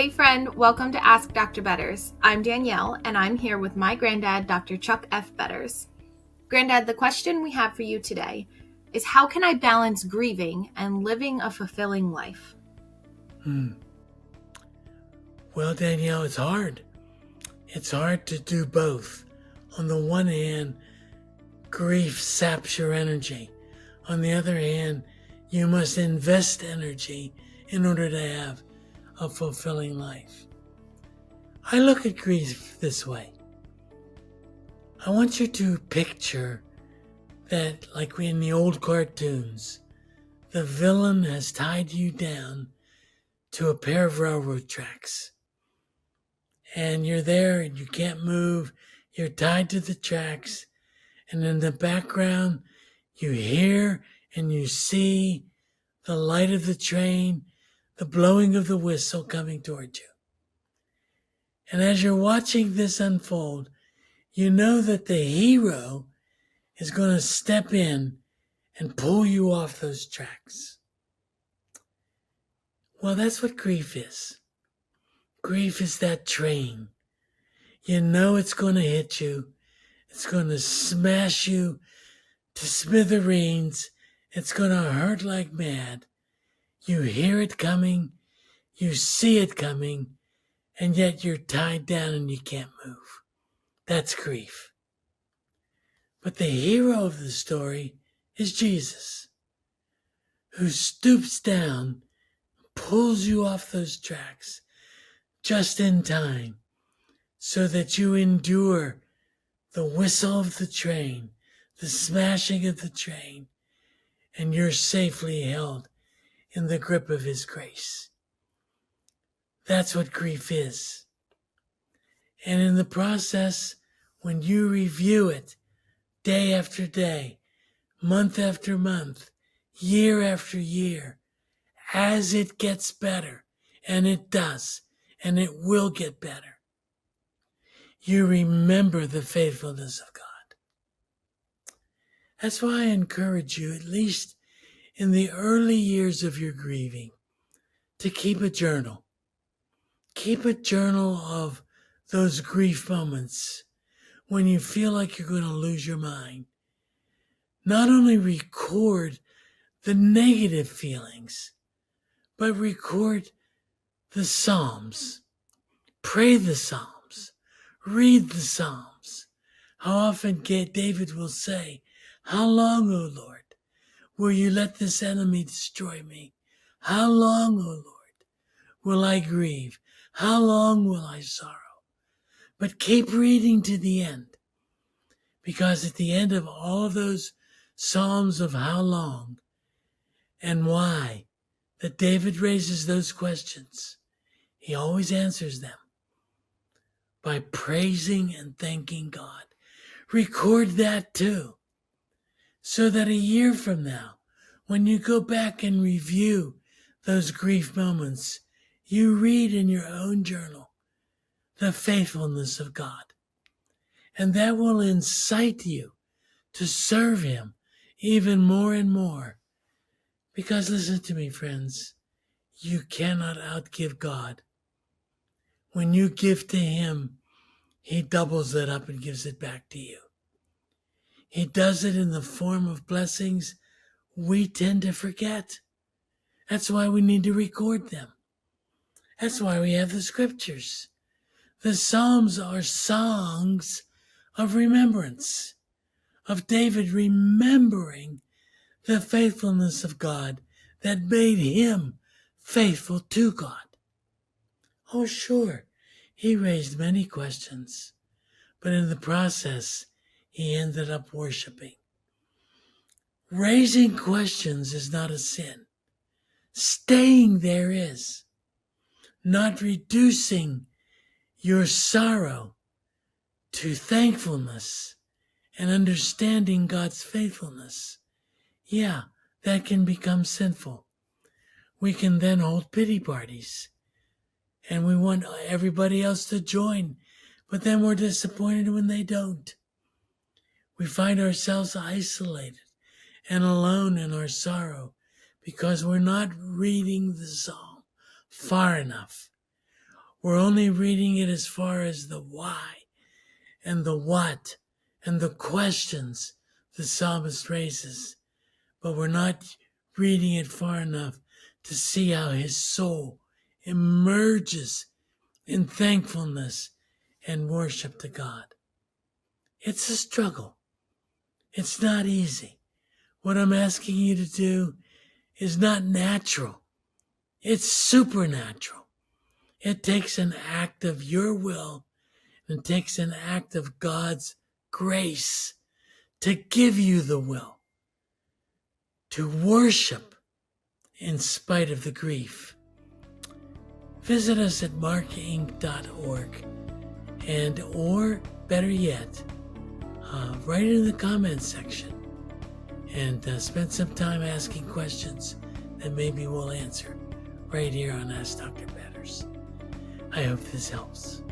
Hey friend, welcome to Ask Dr. Betters. I'm Danielle, and I'm here with my granddad, Dr. Chuck F. Betters. Granddad, the question we have for you today is how can I balance grieving and living a fulfilling life? Well, Danielle, it's hard. It's hard to do both. On the one hand, grief saps your energy. On the other hand, you must invest energy in order to have a fulfilling life. I look at grief this way. I want you to picture that, like in the old cartoons, the villain has tied you down to a pair of railroad tracks. And you're there and you can't move. You're tied to the tracks. And in the background, you hear and you see the light of the train, the blowing of the whistle coming toward you. And as you're watching this unfold, you know that the hero is going to step in and pull you off those tracks. Well, that's what grief is. Grief is that train. You know it's going to hit you. It's going to smash you to smithereens. It's going to hurt like mad. You hear it coming. You see it coming. And yet you're tied down and you can't move. That's grief. But the hero of the story is Jesus, who stoops down, pulls you off those tracks just in time so that you endure the whistle of the train, the smashing of the train, and you're safely held in the grip of his grace. That's what grief is. And in the process, when you review it day after day, month after month, year after year, as it gets better, and it does, and it will get better, you remember the faithfulness of God. That's why I encourage you, at least in the early years of your grieving, to keep a journal. Keep a journal of those grief moments when you feel like you're going to lose your mind. Not only record the negative feelings, but record the Psalms. Pray the Psalms. Read the Psalms. How often David will say, "How long, O Lord, will you let this enemy destroy me? How long, O Lord, will I grieve? How long will I sorrow?" But keep reading to the end, because at the end of all of those Psalms of how long and why that David raises those questions, he always answers them by praising and thanking God. Record that too, so that a year from now, when you go back and review those grief moments, you read in your own journal the faithfulness of God. And that will incite you to serve him even more and more. Because listen to me, friends, you cannot outgive God. When you give to him, he doubles it up and gives it back to you. He does it in the form of blessings we tend to forget. That's why we need to record them. That's why we have the scriptures. The Psalms are songs of remembrance, of David remembering the faithfulness of God that made him faithful to God. Oh, sure, he raised many questions, but in the process, he ended up worshiping. Raising questions is not a sin. Staying there is. Not reducing your sorrow to thankfulness and understanding God's faithfulness. Yeah, that can become sinful. We can then hold pity parties, and we want everybody else to join, but then we're disappointed when they don't. We find ourselves isolated and alone in our sorrow because we're not reading the psalm far enough. We're only reading it as far as the why and the what and the questions the psalmist raises, but we're not reading it far enough to see how his soul emerges in thankfulness and worship to God. It's a struggle. It's not easy. What I'm asking you to do is not natural. It's supernatural. It takes an act of your will and takes an act of God's grace to give you the will to worship in spite of the grief. Visit us at markinc.org and, or better yet, write it in the comments section and spend some time asking questions that maybe we'll answer right here on Ask Dr. Betters. I hope this helps.